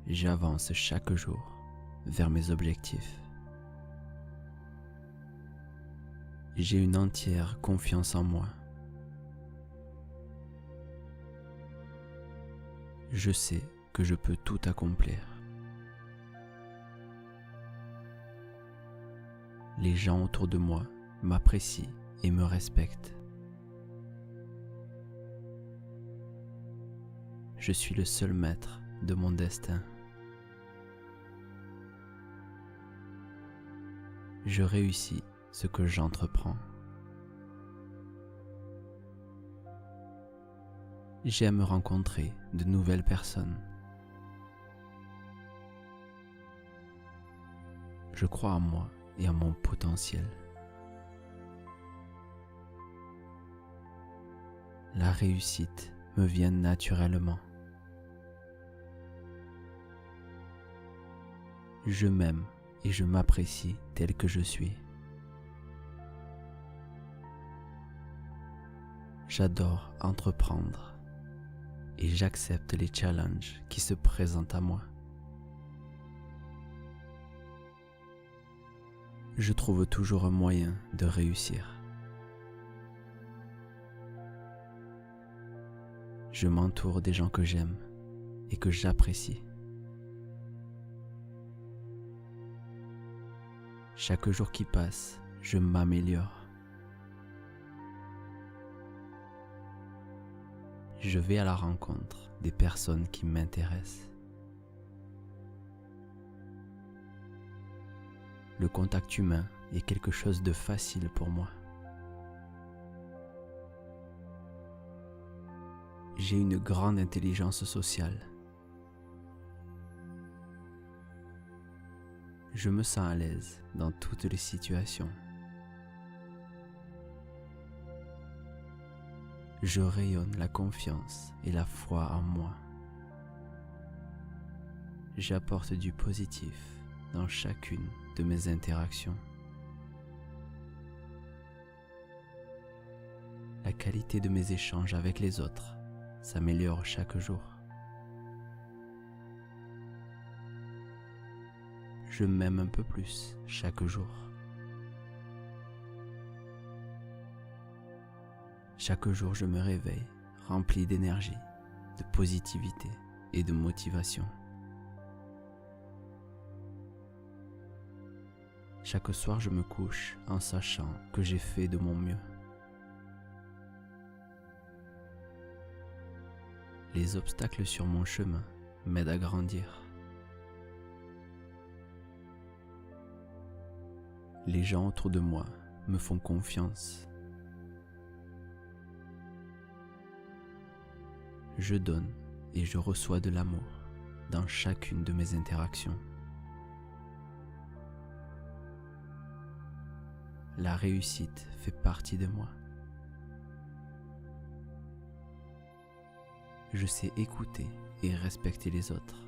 j'avance chaque jour vers mes objectifs. J'ai une entière confiance en moi. Je sais que je peux tout accomplir. Les gens autour de moi m'apprécient et me respectent. Je suis le seul maître de mon destin. Je réussis ce que j'entreprends. J'aime rencontrer de nouvelles personnes. Je crois en moi et en mon potentiel. La réussite me vient naturellement. Je m'aime et je m'apprécie tel que je suis. J'adore entreprendre et j'accepte les challenges qui se présentent à moi. Je trouve toujours un moyen de réussir. Je m'entoure des gens que j'aime et que j'apprécie. Chaque jour qui passe, je m'améliore. Je vais à la rencontre des personnes qui m'intéressent. Le contact humain est quelque chose de facile pour moi. J'ai une grande intelligence sociale. Je me sens à l'aise dans toutes les situations. Je rayonne la confiance et la foi en moi. J'apporte du positif dans chacune de mes interactions. La qualité de mes échanges avec les autres s'améliore chaque jour. Je m'aime un peu plus chaque jour. Chaque jour, je me réveille rempli d'énergie, de positivité et de motivation. Chaque soir, je me couche en sachant que j'ai fait de mon mieux. Les obstacles sur mon chemin m'aident à grandir. Les gens autour de moi me font confiance. Je donne et je reçois de l'amour dans chacune de mes interactions. La réussite fait partie de moi. Je sais écouter et respecter les autres,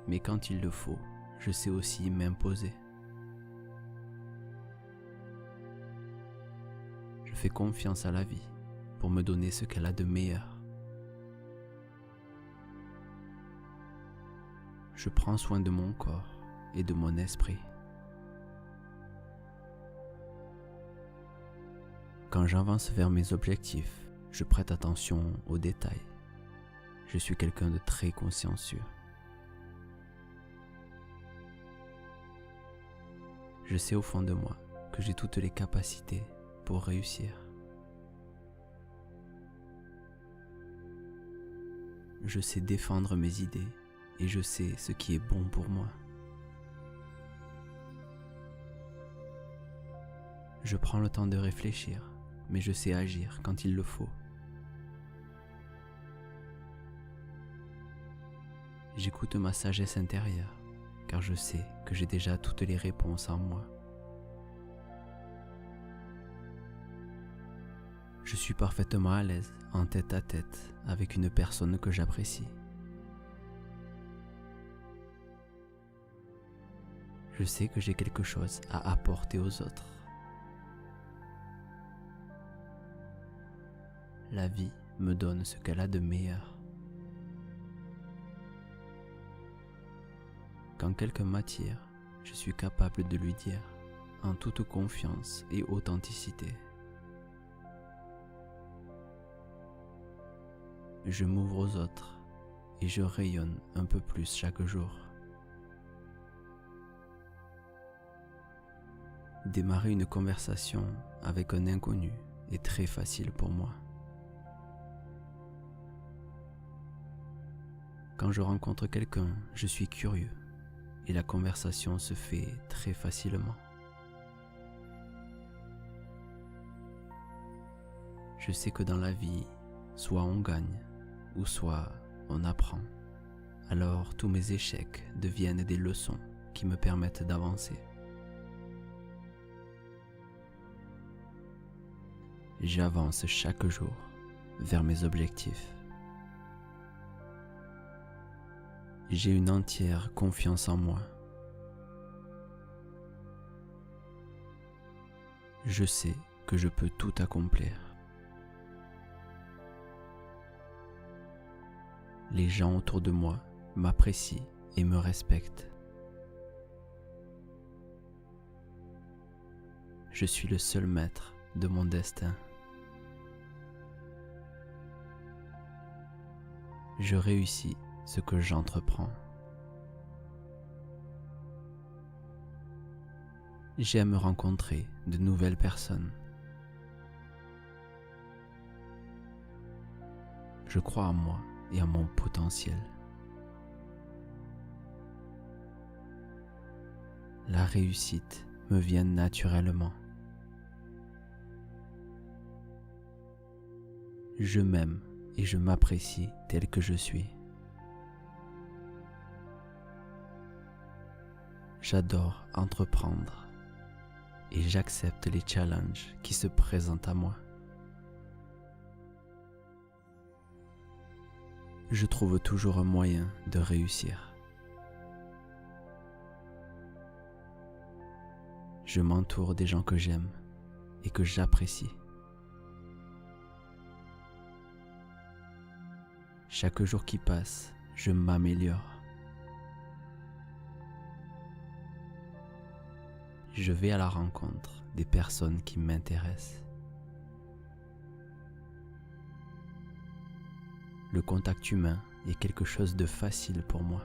mais quand il le faut, je sais aussi m'imposer. Je fais confiance à la vie pour me donner ce qu'elle a de meilleur. Je prends soin de mon corps et de mon esprit. Quand j'avance vers mes objectifs, je prête attention aux détails. Je suis quelqu'un de très consciencieux. Je sais au fond de moi que j'ai toutes les capacités pour réussir. Je sais défendre mes idées et je sais ce qui est bon pour moi. Je prends le temps de réfléchir, mais je sais agir quand il le faut. J'écoute ma sagesse intérieure, car je sais que j'ai déjà toutes les réponses en moi. Je suis parfaitement à l'aise en tête à tête avec une personne que j'apprécie. Je sais que j'ai quelque chose à apporter aux autres. La vie me donne ce qu'elle a de meilleur. Quand quelqu'un m'attire, je suis capable de lui dire, en toute confiance et authenticité, je m'ouvre aux autres et je rayonne un peu plus chaque jour. Démarrer une conversation avec un inconnu est très facile pour moi. Quand je rencontre quelqu'un, je suis curieux et la conversation se fait très facilement. Je sais que dans la vie, soit on gagne ou soit on apprend. Alors tous mes échecs deviennent des leçons qui me permettent d'avancer. J'avance chaque jour vers mes objectifs. J'ai une entière confiance en moi. Je sais que je peux tout accomplir. Les gens autour de moi m'apprécient et me respectent. Je suis le seul maître de mon destin. Je réussis ce que j'entreprends. J'aime rencontrer de nouvelles personnes. Je crois en moi et en mon potentiel. La réussite me vient naturellement. Je m'aime et je m'apprécie tel que je suis. J'adore entreprendre et j'accepte les challenges qui se présentent à moi. Je trouve toujours un moyen de réussir. Je m'entoure des gens que j'aime et que j'apprécie. Chaque jour qui passe, je m'améliore. Je vais à la rencontre des personnes qui m'intéressent. Le contact humain est quelque chose de facile pour moi.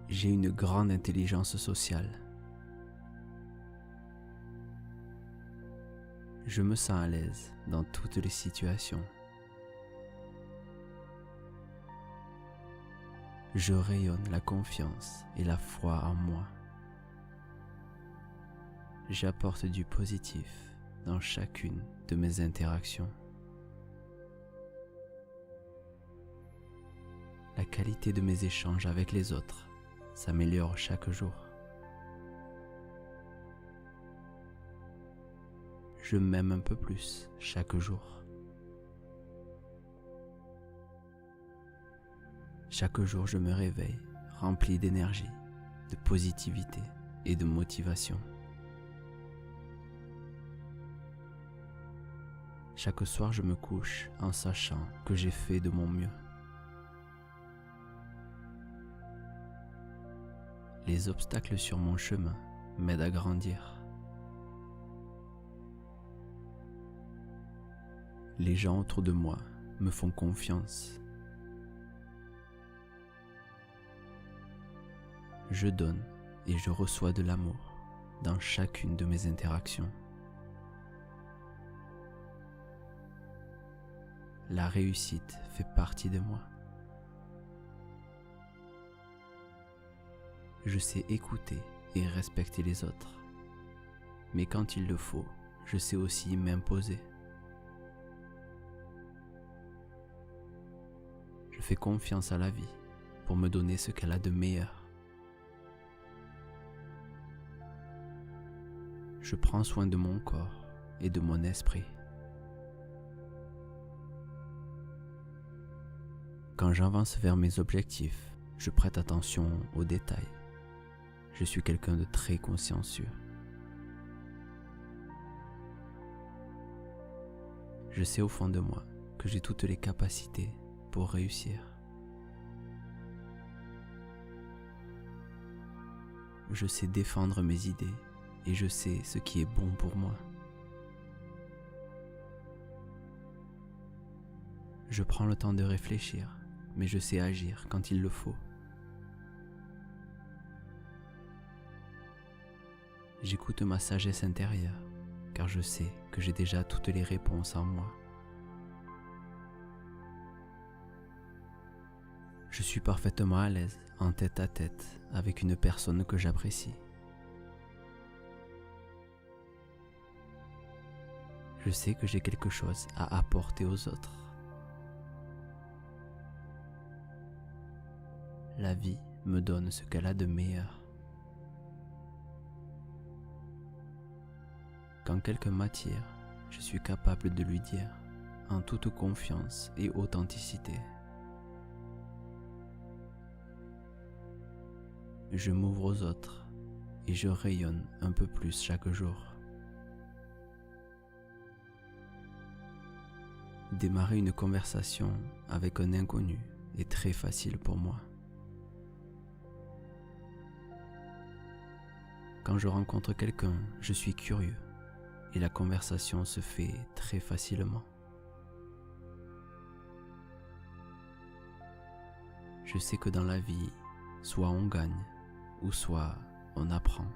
J'ai une grande intelligence sociale. Je me sens à l'aise dans toutes les situations. Je rayonne la confiance et la foi en moi. J'apporte du positif dans chacune de mes interactions. La qualité de mes échanges avec les autres s'améliore chaque jour. Je m'aime un peu plus chaque jour. Chaque jour, je me réveille rempli d'énergie, de positivité et de motivation. Chaque soir, je me couche en sachant que j'ai fait de mon mieux. Les obstacles sur mon chemin m'aident à grandir. Les gens autour de moi me font confiance. Je donne et je reçois de l'amour dans chacune de mes interactions. La réussite fait partie de moi. Je sais écouter et respecter les autres, mais quand il le faut, je sais aussi m'imposer. Je fais confiance à la vie pour me donner ce qu'elle a de meilleur. Je prends soin de mon corps et de mon esprit. Quand j'avance vers mes objectifs, je prête attention aux détails. Je suis quelqu'un de très consciencieux. Je sais au fond de moi que j'ai toutes les capacités pour réussir. je sais défendre mes idées et je sais ce qui est bon pour moi. Je prends le temps de réfléchir, mais je sais agir quand il le faut. J'écoute ma sagesse intérieure, car je sais que j'ai déjà toutes les réponses en moi. Je suis parfaitement à l'aise en tête à tête avec une personne que j'apprécie. Je sais que j'ai quelque chose à apporter aux autres. La vie me donne ce qu'elle a de meilleur. Quand quelqu'un m'attire, je suis capable de lui dire, en toute confiance et authenticité, je m'ouvre aux autres et je rayonne un peu plus chaque jour. Démarrer une conversation avec un inconnu est très facile pour moi. Quand je rencontre quelqu'un, je suis curieux et la conversation se fait très facilement. Je sais que dans la vie, soit on gagne ou soit on apprend.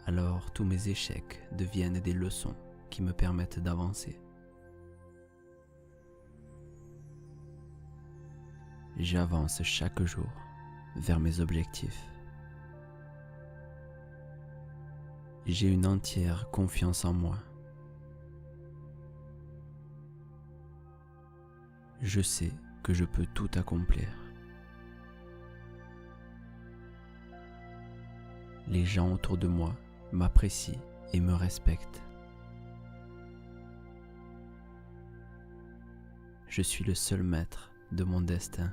Alors tous mes échecs deviennent des leçons qui me permettent d'avancer. J'avance chaque jour vers mes objectifs. J'ai une entière confiance en moi. Je sais que je peux tout accomplir. Les gens autour de moi m'apprécient et me respectent. Je suis le seul maître de mon destin.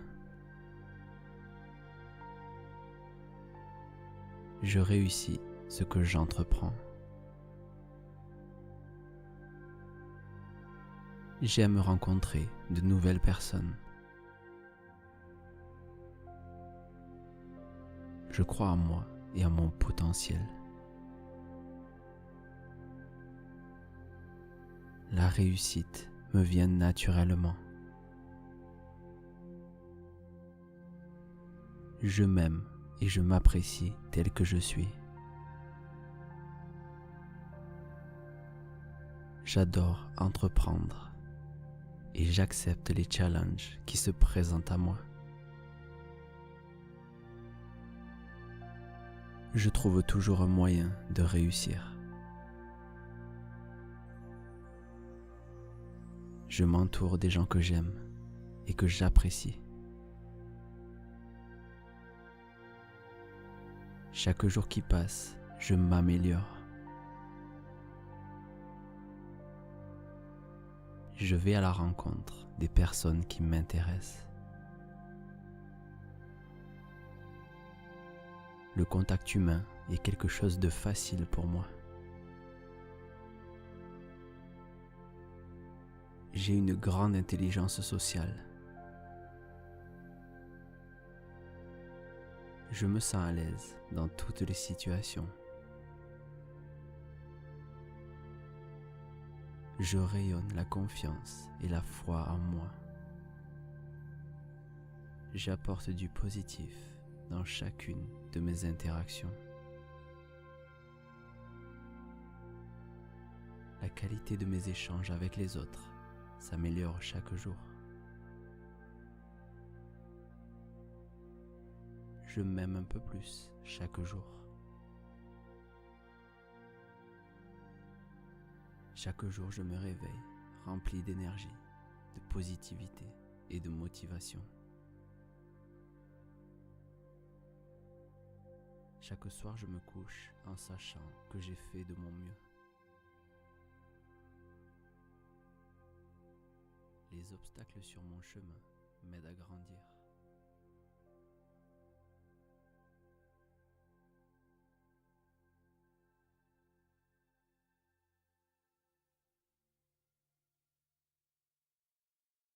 Je réussis ce que j'entreprends. J'aime rencontrer de nouvelles personnes. Je crois en moi et en mon potentiel. La réussite me vient naturellement. Je m'aime et je m'apprécie tel que je suis. J'adore entreprendre et j'accepte les challenges qui se présentent à moi. Je trouve toujours un moyen de réussir. Je m'entoure des gens que j'aime et que j'apprécie. Chaque jour qui passe, je m'améliore. Je vais à la rencontre des personnes qui m'intéressent. Le contact humain est quelque chose de facile pour moi. J'ai une grande intelligence sociale. Je me sens à l'aise dans toutes les situations. Je rayonne la confiance et la foi en moi. J'apporte du positif dans chacune de mes interactions. La qualité de mes échanges avec les autres s'améliore chaque jour. Je m'aime un peu plus chaque jour. Chaque jour, je me réveille rempli d'énergie, de positivité et de motivation. Chaque soir, je me couche en sachant que j'ai fait de mon mieux. Les obstacles sur mon chemin m'aident à grandir.